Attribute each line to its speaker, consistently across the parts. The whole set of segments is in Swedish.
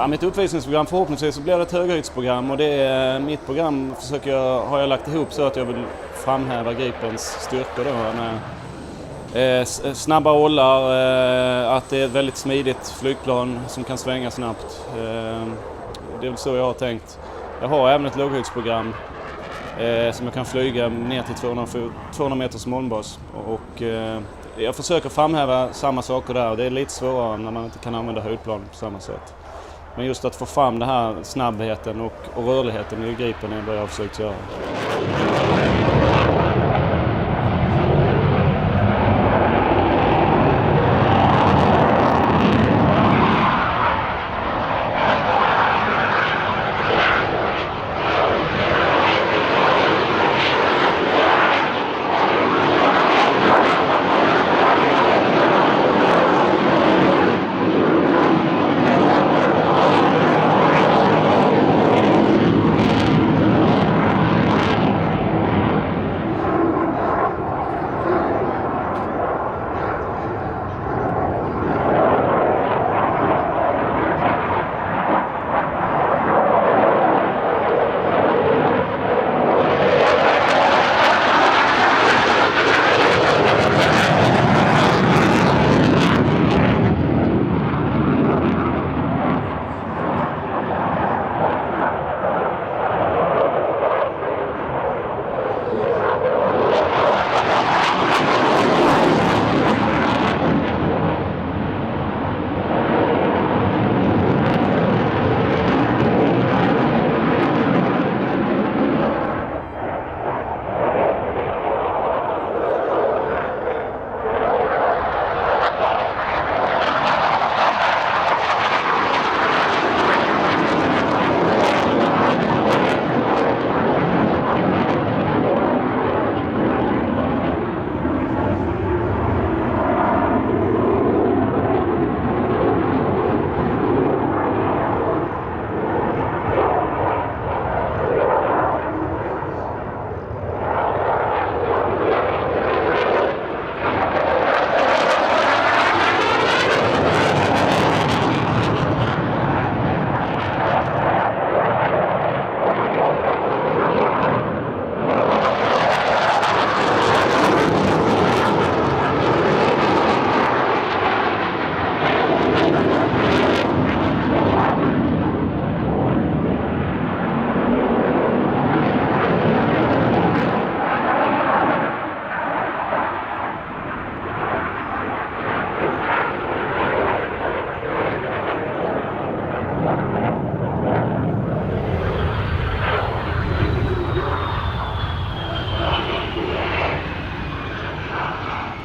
Speaker 1: Mitt uppvisningsprogram förhoppningsvis så blir det ett höghöjdsprogram, och det är, mitt program har jag lagt ihop så att jag vill framhäva Gripens styrkor då, med snabba ållar, att det är ett väldigt smidigt flygplan som kan svänga snabbt. Det är väl så jag har tänkt. Jag har även ett låghöjdsprogram som jag kan flyga ner till 200 meters molnbas, och jag försöker framhäva samma saker där. Det är lite svårare när man inte kan använda höjdplan på samma sätt. Men just att få fram den här snabbheten och rörligheten i Gripen är vad jag har försökt göra.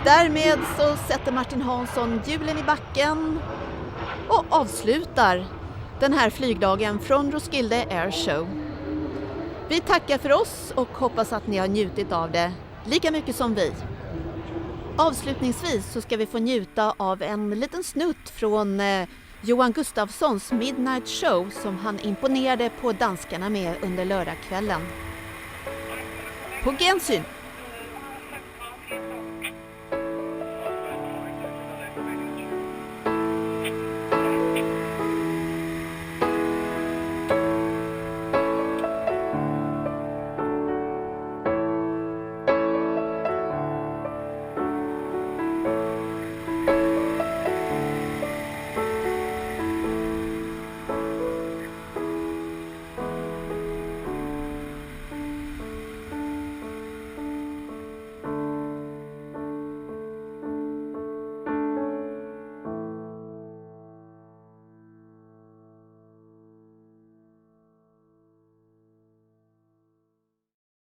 Speaker 2: Därmed så sätter Martin Hansson hjulen i backen och avslutar den här flygdagen från Roskilde Air Show. Vi tackar för oss och hoppas att ni har njutit av det lika mycket som vi. Avslutningsvis så ska vi få njuta av en liten snutt från Johan Gustavssons Midnight Show som han imponerade på danskarna med under lördagskvällen. På gensyn!